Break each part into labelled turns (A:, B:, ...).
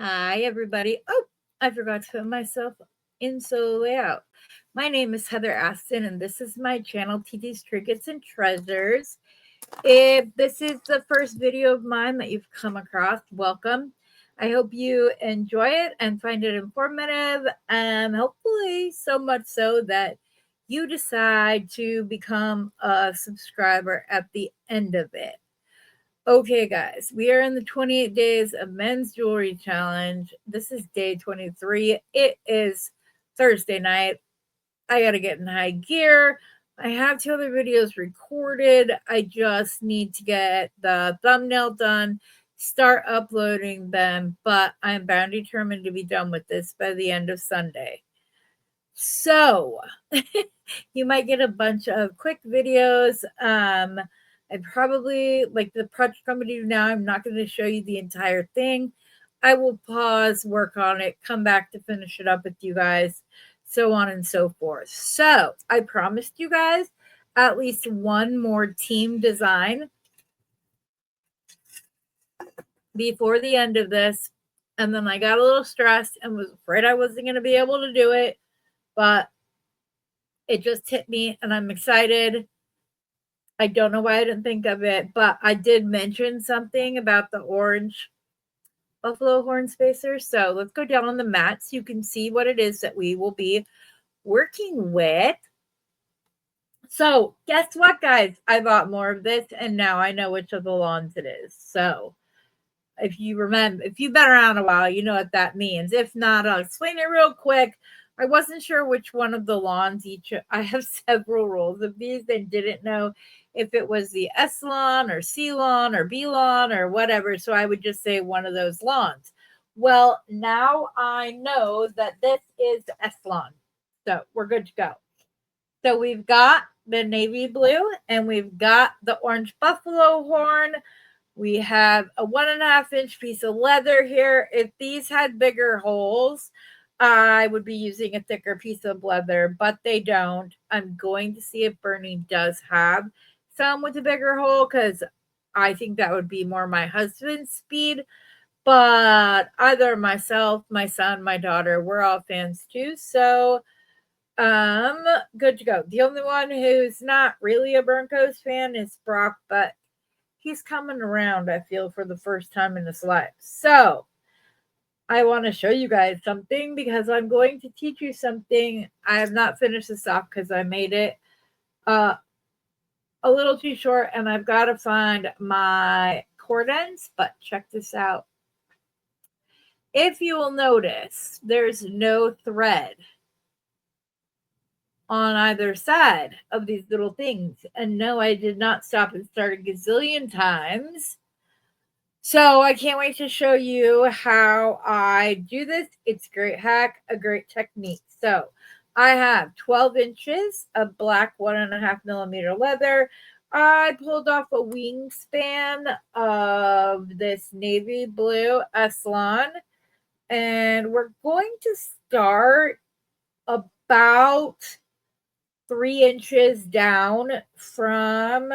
A: Hi, everybody. Oh, I forgot to put myself in solo layout. My name is Heather Aston, and this is my channel, TT's Trinkets and Treasures. If this is the first video of mine that you've come across, welcome. I hope you enjoy it and find it informative, and hopefully so much so that you decide to become a subscriber at the end of it. Okay, guys, we are in the 28 days of men's jewelry challenge. This is day 23. It is Thursday night. I got to get in high gear. I have 2 other videos recorded. I just need to get the thumbnail done, start uploading them, but I'm bound determined to be done with this by the end of Sunday. So, you might get a bunch of quick videos. I probably, like the project I'm going to do now, I'm not going to show you the entire thing. I will pause, work on it, come back to finish it up with you guys, so on and so forth. So I promised you guys at least one more team design before the end of this. And then I got a little stressed and was afraid I wasn't going to be able to do it. But it just hit me and I'm excited. I don't know why I didn't think of it, but I did mention something about the orange buffalo horn spacers. So let's go down on the mat so you can see what it is that we will be working with. So guess what, guys? I bought more of this and now I know which of the lawns it is. So if you remember, if you've been around a while, you know what that means. If not, I'll explain it real quick. I wasn't sure which one of the lawns each. I have several rolls of these and didn't know if it was the S-Lon or C-Lon or B-Lon or whatever. So I would just say one of those lawns. Well, now I know that this is S-Lon. So we're good to go. So we've got the navy blue and we've got the orange buffalo horn. We have a 1.5 inch piece of leather here. If these had bigger holes, I would be using a thicker piece of leather, but they don't. I'm going to see if Bernie does have some with a bigger hole because I think that would be more my husband's speed. But either myself, my son, my daughter, we're all fans too. So good to go. The only one who's not really a Broncos fan is Brock, but he's coming around, I feel, for the first time in his life. So I want to show you guys something because I'm going to teach you something. I have not finished this off because I made it a little too short and I've got to find my cord ends, but check this out. If you will notice, there's no thread on either side of these little things. And no, I did not stop and start a gazillion times. So I can't wait to show you how I do this. It's a great hack, a great technique. So I have 12 inches of black 1.5 millimeter leather. I pulled off a wingspan of this navy blue S-Lon. And we're going to start about 3 inches down from,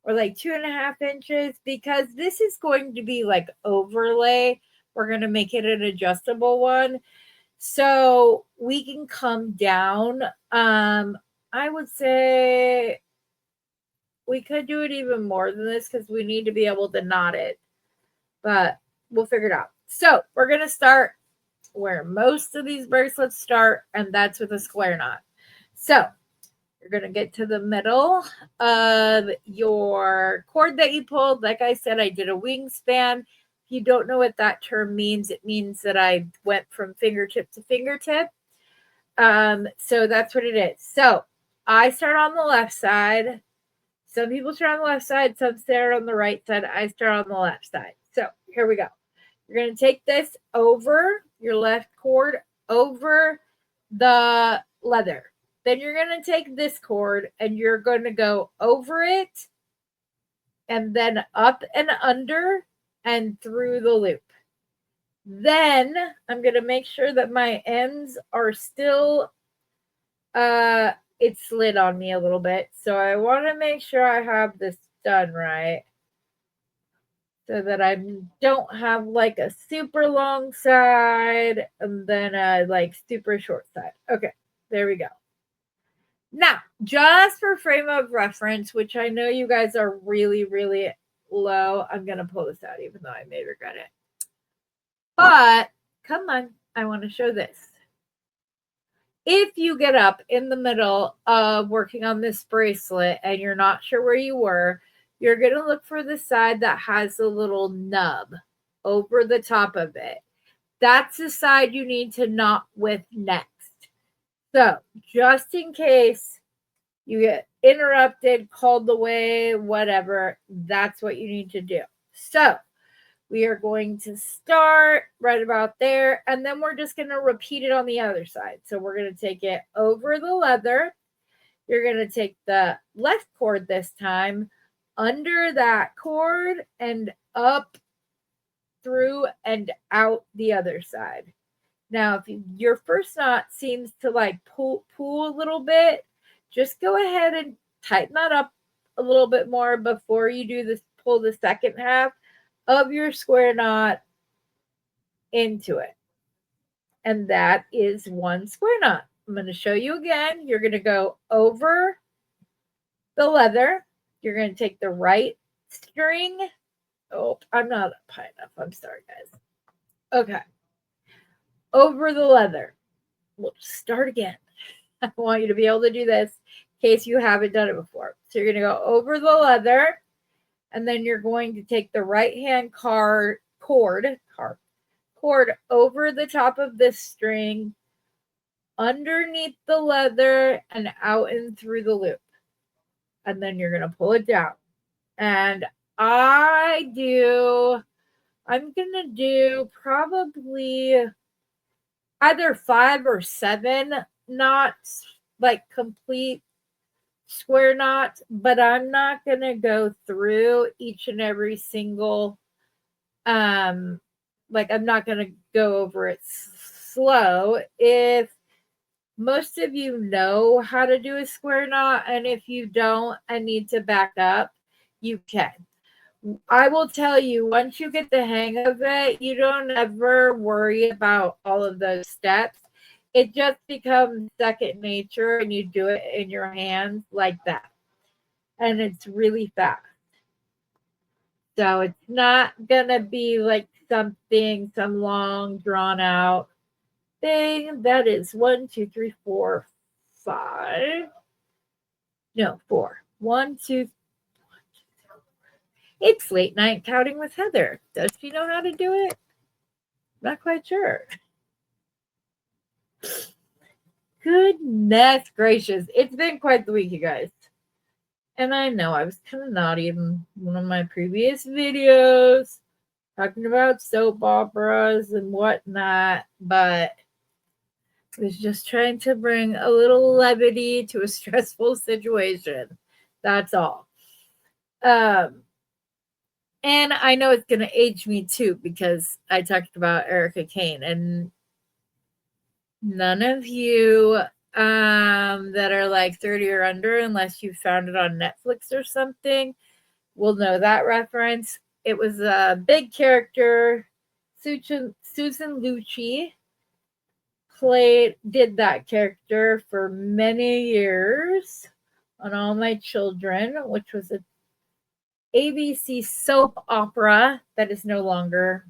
A: or like 2.5 inches, because this is going to be like overlay. We're going to make it an adjustable one. So we can come down. I would say we could do it even more than this because we need to be able to knot it, but we'll figure it out. So we're going to start where most of these bracelets start, and that's with a square knot. So you're going to get to the middle of your cord that you pulled. Like I said, I did a wingspan. If you don't know what that term means, it means that I went from fingertip to fingertip. So that's what it is. So I start on the left side. Some people start on the left side, some start on the right side. I start on the left side. So here we go. You're going to take this over your left cord, over the leather. Then you're going to take this cord and you're going to go over it and then up and under and through the loop. Then I'm going to make sure that my ends are still, it slid on me a little bit. So I want to make sure I have this done right. so that I don't have like a super long side and then a like super short side. Okay, there we go. Now, just for frame of reference, which I know you guys are really, really low, I'm going to pull this out even though I may regret it. But come on, I want to show this. If you get up in the middle of working on this bracelet and you're not sure where you were, you're going to look for the side that has a little nub over the top of it. That's the side you need to knot with next. So just in case you get interrupted, called away, whatever, that's what you need to do. So we are going to start right about there, and then we're just going to repeat it on the other side. So we're going to take it over the leather. You're going to take the left cord this time, under that cord, and up through and out the other side. Now, if your first knot seems to like pull a little bit, just go ahead and tighten that up a little bit more before you do this. Pull the second half of your square knot into it. And that is one square knot. I'm going to show you again. You're going to go over the leather. You're going to take the right string. Oh, I'm not up high enough. I'm sorry, guys. Okay. Over the leather. We'll start again. I want you to be able to do this in case you haven't done it before. So you're going to go over the leather, and then you're going to take the right hand cord over the top of this string, underneath the leather, and out and through the loop. And then you're going to pull it down. And I'm going to do probably either 5 or 7 knots, like complete square knots, but I'm not going to go through each and every single, like I'm not going to go over it slow. If most of you know how to do a square knot, and if you don't and need to back up, you can. I will tell you, once you get the hang of it, you don't ever worry about all of those steps. It just becomes second nature, and you do it in your hands like that. And it's really fast. So it's not going to be like some long drawn out thing. That is 1, 2, 3, 4, 5. No, 4. 1, 2. It's late night counting with Heather. Does she know how to do it? Not quite sure. Goodness gracious. It's been quite the week, you guys. And I know I was kind of naughty in one of my previous videos talking about soap operas and whatnot, but I was just trying to bring a little levity to a stressful situation. That's all. And I know it's going to age me too, because I talked about Erica Kane, and none of you that are like 30 or under, unless you found it on Netflix or something, will know that reference. It was a big character. Susan Lucci did that character for many years on All My Children, which was a ABC soap opera that is no longer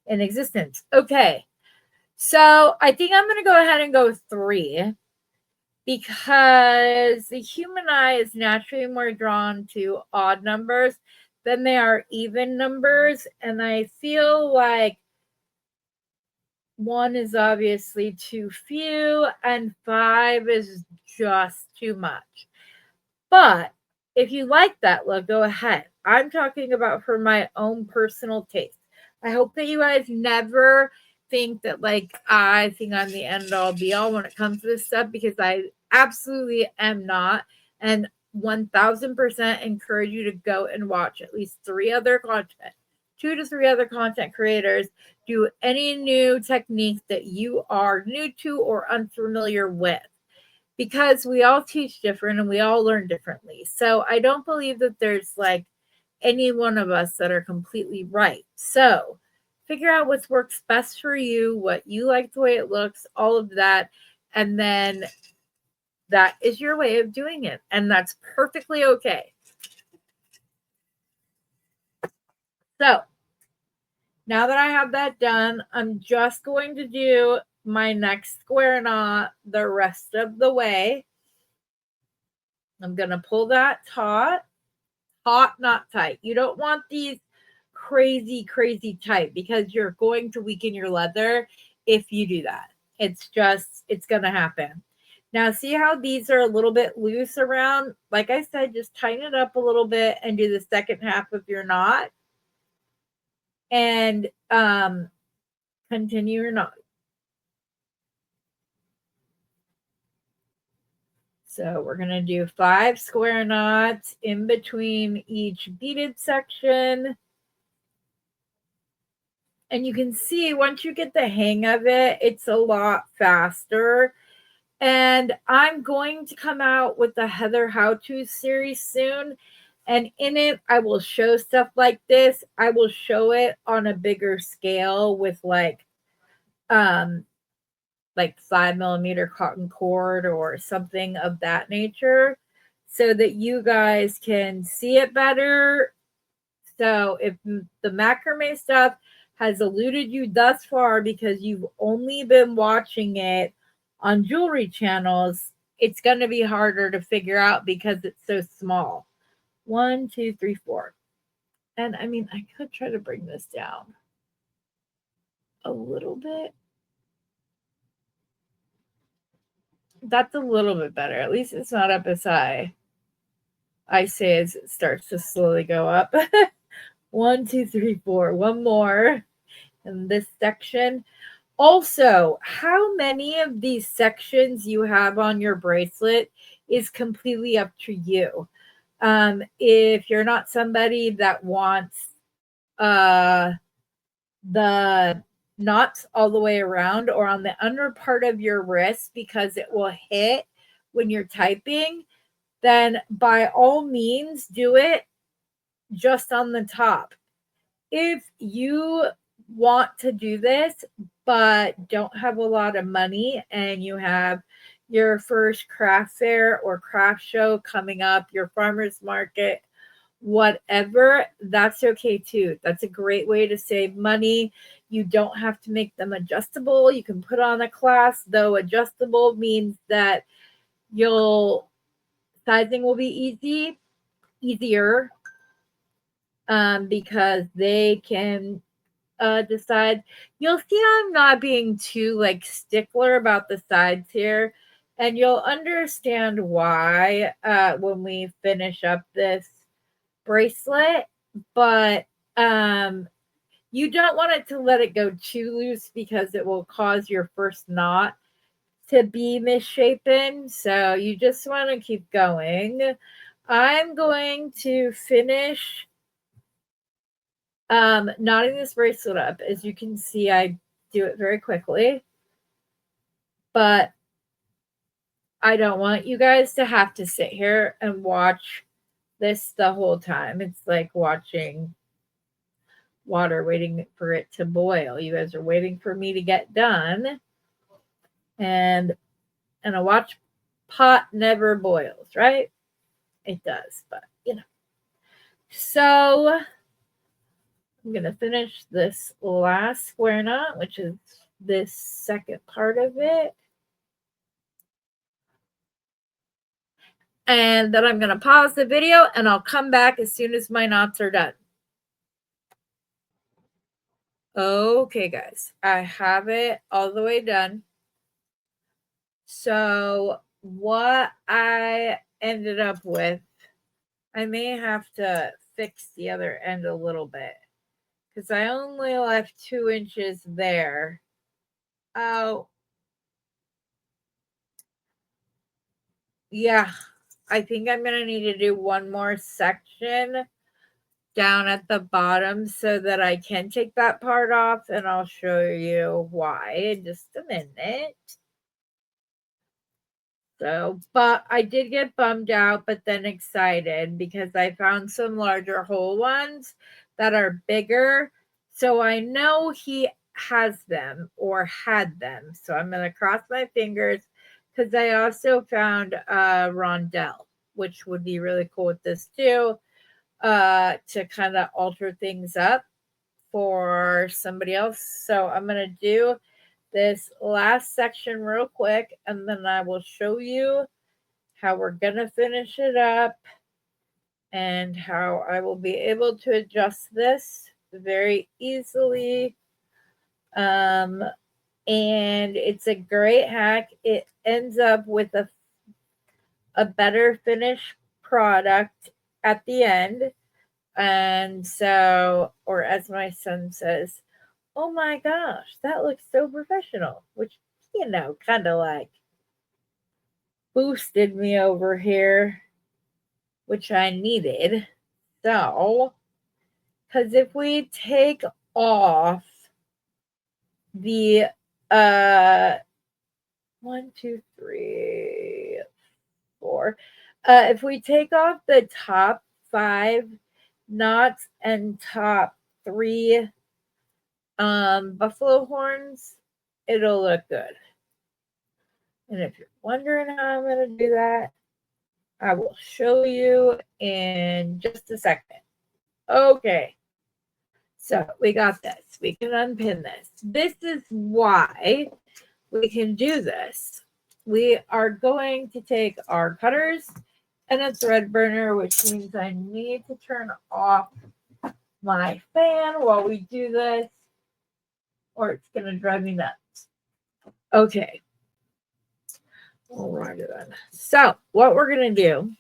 A: in existence. Okay, so I think I'm going to go ahead and go 3, because the human eye is naturally more drawn to odd numbers than they are even numbers. And I feel like 1 is obviously too few and 5 is just too much. But if you like that look, go ahead. I'm talking about for my own personal taste. I hope that you guys never think that like I think I'm the end all be all when it comes to this stuff, because I absolutely am not. And 1000% encourage you to go and watch at least 2 to 3 other content creators do any new technique that you are new to or unfamiliar with, because we all teach different and we all learn differently. So I don't believe that there's like any one of us that are completely right. So figure out what works best for you, what you like the way it looks, all of that. And then that is your way of doing it. And that's perfectly okay. So now that I have that done, I'm just going to do my next square knot the rest of the way. I'm going to pull that taut, not tight. You don't want these crazy tight because you're going to weaken your leather if you do that. It's going to happen. Now, see how these are a little bit loose around? Like I said, just tighten it up a little bit and do the second half of your knot. And continue your knot. So we're going to do 5 square knots in between each beaded section. And you can see once you get the hang of it, it's a lot faster. And I'm going to come out with the Heather how-to series soon. And in it, I will show stuff like this. I will show it on a bigger scale with like 5mm cotton cord or something of that nature so that you guys can see it better. So if the macrame stuff has eluded you thus far because you've only been watching it on jewelry channels, it's going to be harder to figure out because it's so small. 1, 2, 3, 4. And I mean, I could try to bring this down a little bit. That's a little bit better. At least it's not up as high. I say as it starts to slowly go up. 1, 2, 3, 4. One more in this section. Also, how many of these sections you have on your bracelet is completely up to you. If you're not somebody that wants the knots all the way around or on the under part of your wrist because it will hit when you're typing, then by all means do it just on the top. If you want to do this but don't have a lot of money and you have your first craft fair or craft show coming up, your farmer's market, whatever, that's okay too. That's a great way to save money. You don't have to make them adjustable. You can put on a class, though adjustable means that sizing will be easier because they can decide. You'll see I'm not being too like stickler about the sides here, and you'll understand why when we finish up this bracelet. But you don't want it to let it go too loose because it will cause your first knot to be misshapen. So you just want to keep going. I'm going to finish knotting this bracelet up. As you can see, I do it very quickly, but I don't want you guys to have to sit here and watch this the whole time. It's like watching water waiting for it to boil. You guys are waiting for me to get done, and a watch pot never boils, right? It does, but you know. So I'm going to finish this last square knot, which is this second part of it. And then I'm going to pause the video and I'll come back as soon as my knots are done. Okay, guys, I have it all the way done. So what I ended up with, I may have to fix the other end a little bit because I only left 2 inches there. Oh, yeah, I think I'm going to need to do one more section down at the bottom so that I can take that part off, and I'll show you why in just a minute. So, but I did get bummed out, but then excited because I found some larger whole ones that are bigger. So I know he has them or had them. So I'm going to cross my fingers because I also found a rondelle, which would be really cool with this too, to kind of alter things up for somebody else. So I'm going to do this last section real quick and then I will show you how we're going to finish it up and how I will be able to adjust this very easily. And it's a great hack. It ends up with a better finished product at the end. And so, or as my son says, oh my gosh, that looks so professional, which, kind of like boosted me over here, which I needed. So, because if we take off the uh 1, 2, 3, 4, if we take off the top 5 knots and top 3 buffalo horns, it'll look good. And if you're wondering how I'm going to do that, I will show you in just a second. Okay. So we got this. We can unpin this. This is why we can do this. We are going to take our cutters and a thread burner, which means I need to turn off my fan while we do this, or it's going to drive me nuts. Okay. All right then. So what we're going to do,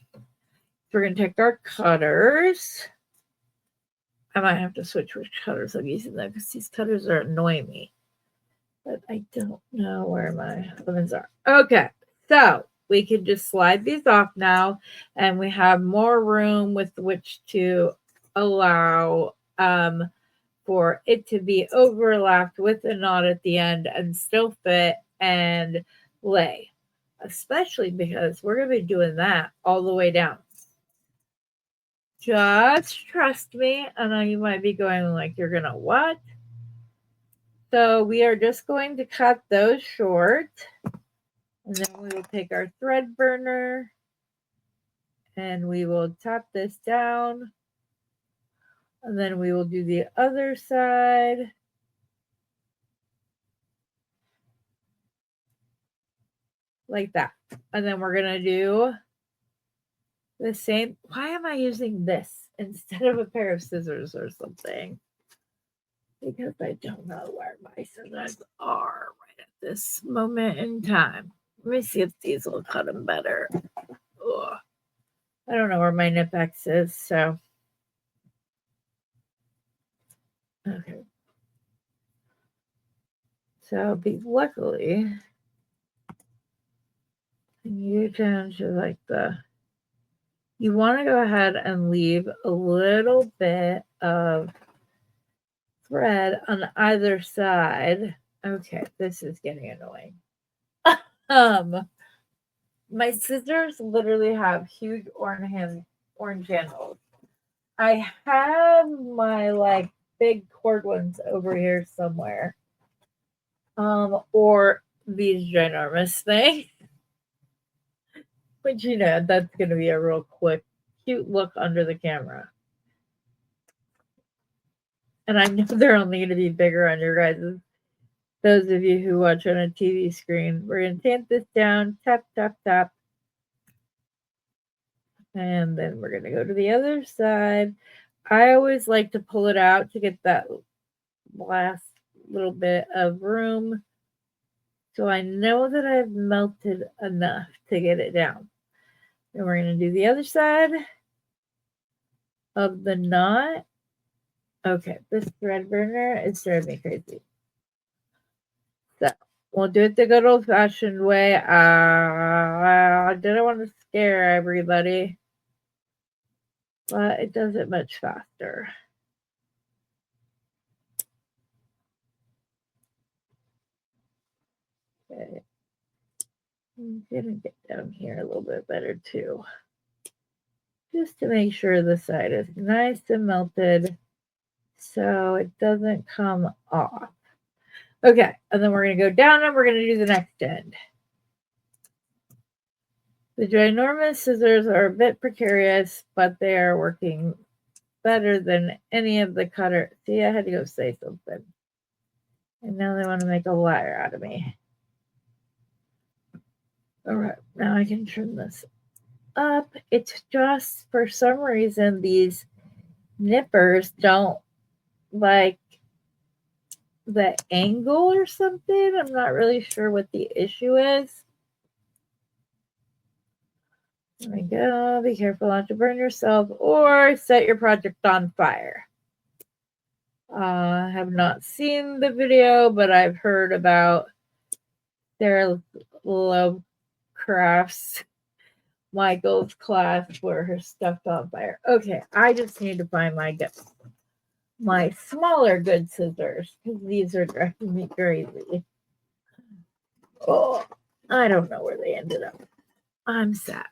A: we're going to take our cutters. I might have to switch which cutters I'm using though, because these cutters are annoying me. But I don't know where my lemons are. Okay, so we can just slide these off now, and we have more room with which to allow for it to be overlapped with a knot at the end and still fit and lay. Especially because we're going to be doing that all the way down. Just trust me. I know you might be going like, you're going to what? So we are just going to cut those short. And then we will take our thread burner and we will tap this down. And then we will do the other side. Like that. And then we're going to do the same. Why am I using this instead of a pair of scissors or something? Because I don't know where my scissors are right at this moment in time. Let me see if these will cut them better. Ugh. I don't know where my Nip-X is, so. Okay. So, luckily, you tend to like you want to go ahead and leave a little bit of thread on either side. Okay, this is getting annoying. My scissors literally have huge orange handles. I have my big cord ones over here somewhere. Or these ginormous things. But that's gonna be a real quick, cute look under the camera. And I know they're only gonna be bigger on your guys'. Those of you who watch on a TV screen, we're gonna tamp this down, tap, tap, tap. And then we're gonna go to the other side. I always like to pull it out to get that last little bit of room. So I know that I've melted enough to get it down. And we're going to do the other side of the knot. Okay, this thread burner is driving me crazy. So we'll do it the good old fashioned way. I didn't want to scare everybody, but it does it much faster. Okay. I'm gonna get down here a little bit better too, just to make sure the side is nice and melted so it doesn't come off. Okay, and then we're going to go down and we're going to do the next end. The ginormous scissors are a bit precarious, but they are working better than any of the cutter. See, I had to go say something. And now they want to make a liar out of me. All right, now I can trim this up. It's just, for some reason, these nippers don't like the angle or something. I'm not really sure what the issue is. There we go. Be careful not to burn yourself or set your project on fire. I have not seen the video, but I've heard about Sarah Lovecraft's Michael's class where her stuff's on fire. Okay, I just need to find my smaller good scissors because these are driving me crazy. Oh, I don't know where they ended up. I'm sad.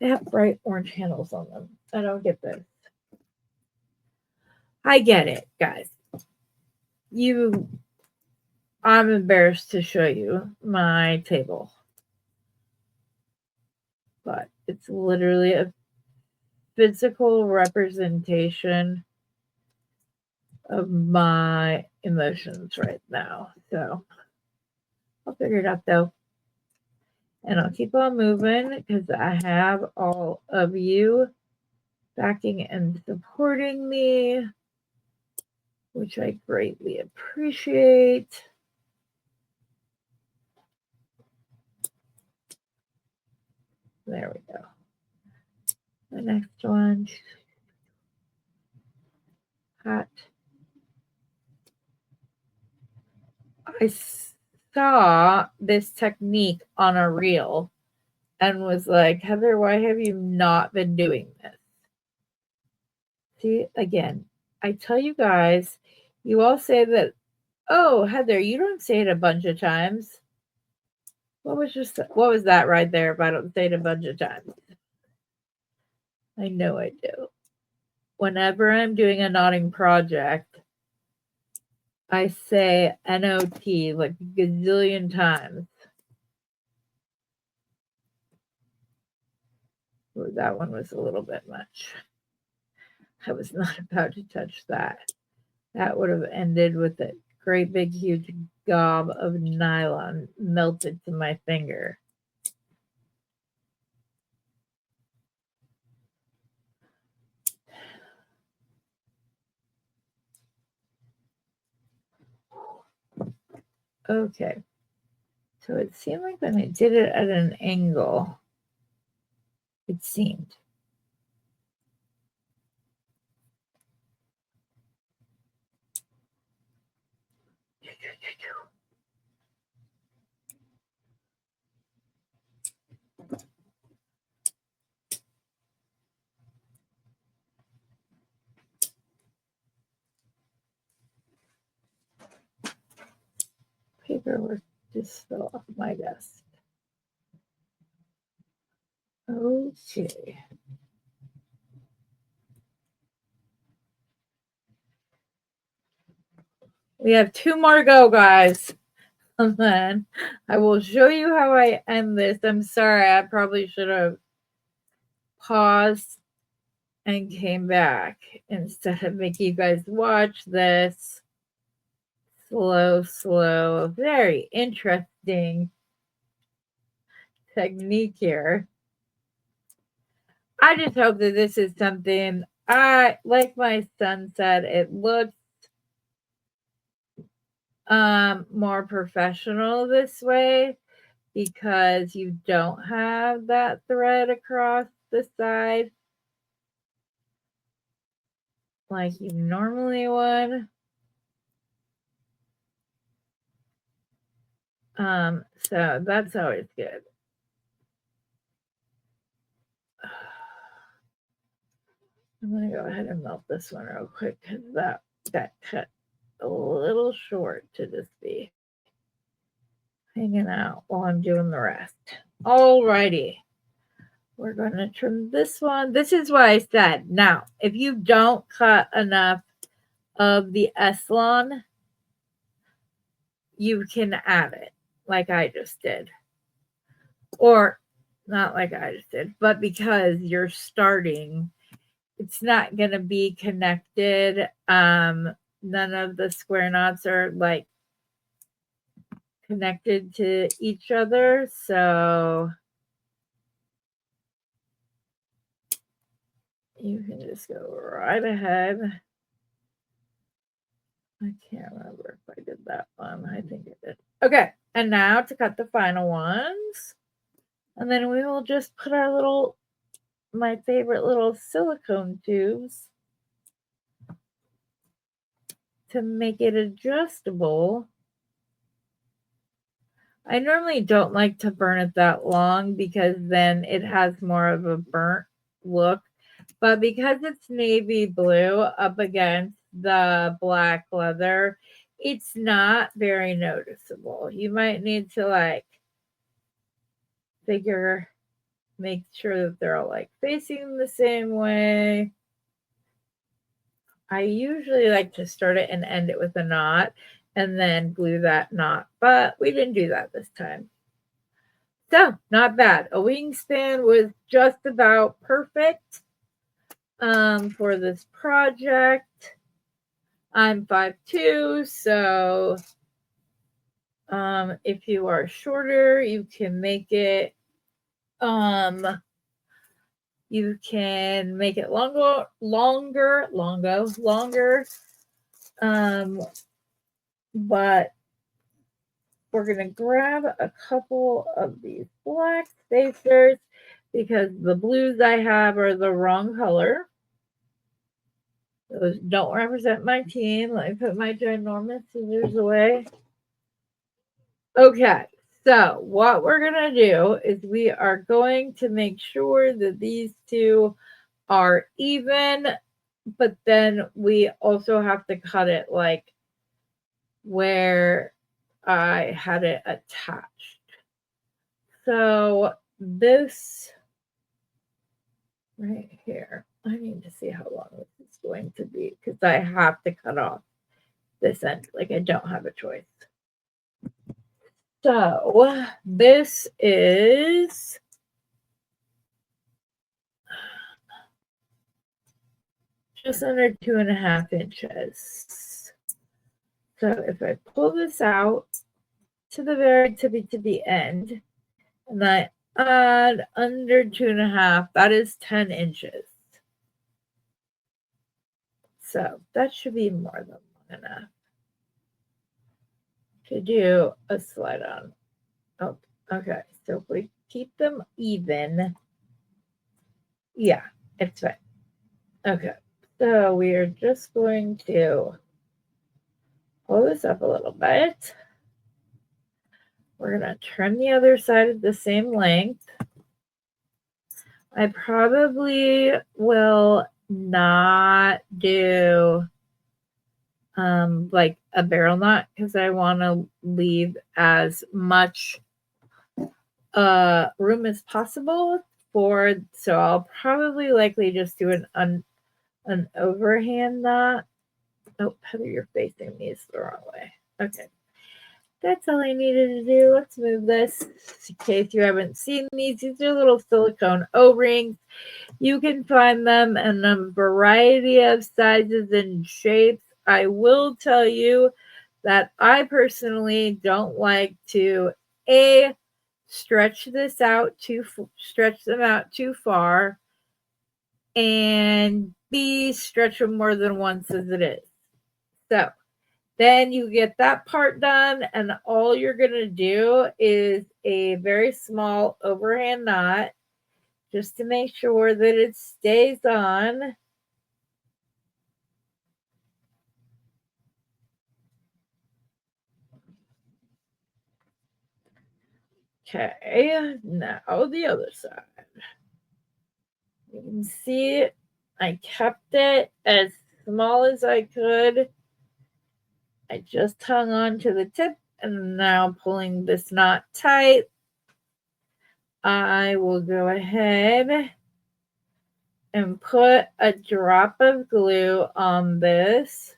A: They have bright orange handles on them. I don't get this. I get it, guys. I'm embarrassed to show you my table, but it's literally a physical representation of my emotions right now. So I'll figure it out though. And I'll keep on moving because I have all of you backing and supporting me, which I greatly appreciate. There we go. The next one. Hot. I saw this technique on a reel and was like, Heather, why have you not been doing this? See, again, I tell you guys, you all say that, oh, Heather, you don't say it a bunch of times. What was that right there if I don't say it a bunch of times? I know I do. Whenever I'm doing a knotting project, I say NOT like a gazillion times. Ooh, that one was a little bit much. I was not about to touch that. That would have ended with a great big huge gob of nylon melted to my finger. Okay. So it seemed like when I did it at an angle, it seemed. Paperwork just fell off my desk. Okay. We have 2 more go, guys. And then I will show you how I end this. I'm sorry, I probably should have paused and came back instead of making you guys watch this slow, very interesting technique here. I just hope that this is something like my son said, it looks more professional this way because you don't have that thread across the side like you normally would. So that's always good. I'm gonna go ahead and melt this one real quick because that cut a little short to just be. hanging out while I'm doing the rest. Alrighty. We're going to trim this one. This is what I said. Now, if you don't cut enough of the S-Lon, you can add it like I just did. Or not like I just did, but because you're starting, it's not going to be connected. None of the square knots are like connected to each other. So you can just go right ahead. I can't remember if I did that one. I think I did. Okay. And now to cut the final ones. And then we will just put our little, my favorite little silicone tubes to make it adjustable. I normally don't like to burn it that long because then it has more of a burnt look. But because it's navy blue up against the black leather, it's not very noticeable. You might need to like make sure that they're all like facing the same way. I usually like to start it and end it with a knot and then glue that knot, but we didn't do that this time. So not bad. A wingspan was just about perfect for this project. I'm 5'2", so if you are shorter, you can make it longer. But we're going to grab a couple of these black spacers because the blues I have are the wrong color. Those don't represent my team. Let me put my ginormous scissors away. Okay, so what we're going to do is we are going to make sure that these two are even, but then we also have to cut it like where I had it attached. So this right here, I need to see how long this is going to be because I have to cut off this end. Like I don't have a choice. So this is just under 2.5 inches. So if I pull this out to the very tippy to the end, and I add under 2.5, that is 10 inches. So that should be more than long enough to do a slide on. Oh, okay. So if we keep them even, yeah, it's fine. Okay. So we are just going to pull this up a little bit. We're going to trim the other side at the same length. I probably will not do like a barrel knot because I want to leave as much room as possible so I'll probably likely just do an overhand knot. Oh, Heather, you're facing these the wrong way. Okay. That's all I needed to do. Let's move this in case you haven't seen these. These are little silicone O-rings. You can find them in a variety of sizes and shapes. I will tell you that I personally don't like to stretch them out too far, and B, stretch them more than once as it is. So then you get that part done, and all you're going to do is a very small overhand knot just to make sure that it stays on. Okay, now the other side. You can see I kept it as small as I could. I just hung on to the tip And now pulling this knot tight, I will go ahead and put a drop of glue on this.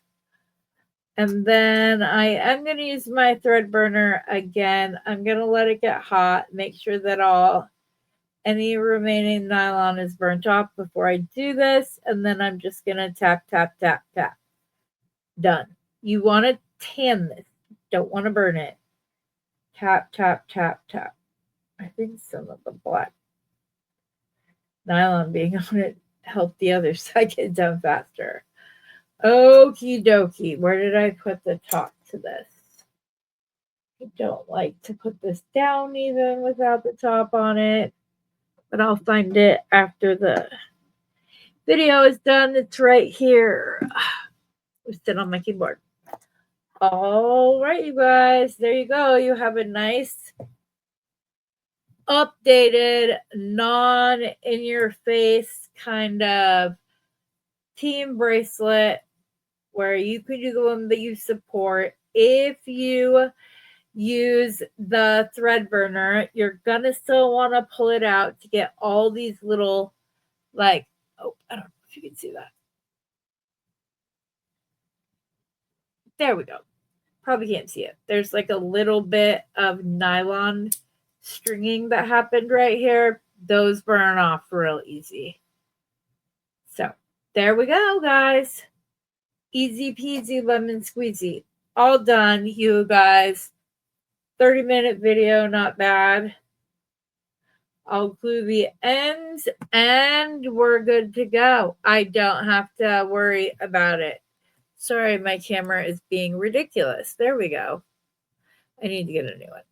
A: And then I am going to use my thread burner again. I'm going to let it get hot, make sure that any remaining nylon is burnt off before I do this. And then I'm just going to tap, tap, tap, tap. Done. You want to tan this. Don't want to burn it. Tap, tap, tap, tap. I think some of the black nylon being on it helped the other side get done faster. Okie dokie. Where did I put the top to this? I don't like to put this down even without the top on it, but I'll find it after the video is done. It's right here. It's sitting on my keyboard. All right, you guys. There you go. You have a nice updated, non-in-your-face kind of team bracelet where you could do the one that you support. If you use the thread burner, you're gonna still want to pull it out to get all these little, like, oh, I don't know if you can see that. There we go. Probably can't see it. There's like a little bit of nylon stringing that happened right here. Those burn off real easy. So there we go, guys. Easy peasy lemon squeezy. All done, you guys. 30-minute video, not bad. I'll glue the ends and we're good to go. I don't have to worry about it. Sorry, my camera is being ridiculous. There we go. I need to get a new one.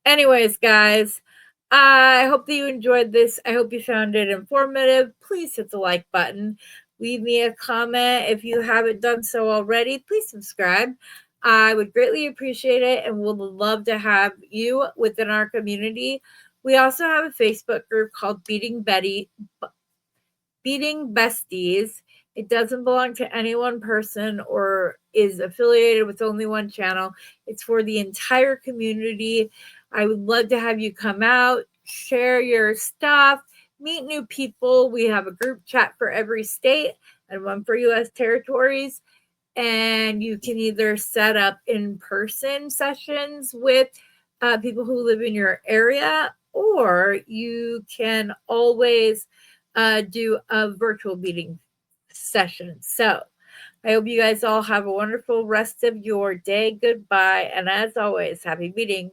A: Anyways, guys, I hope that you enjoyed this. I hope you found it informative. Please hit the like button. Leave me a comment. If you haven't done so already, please subscribe. I would greatly appreciate it and would love to have you within our community. We also have a Facebook group called Beading Besties. It doesn't belong to any one person or is affiliated with only one channel. It's for the entire community. I would love to have you come out, share your stuff, meet new people. We have a group chat for every state and one for U.S. territories. And you can either set up in-person sessions with people who live in your area, or you can always do a virtual beading session. So I hope you guys all have a wonderful rest of your day. Goodbye. And as always, happy beading.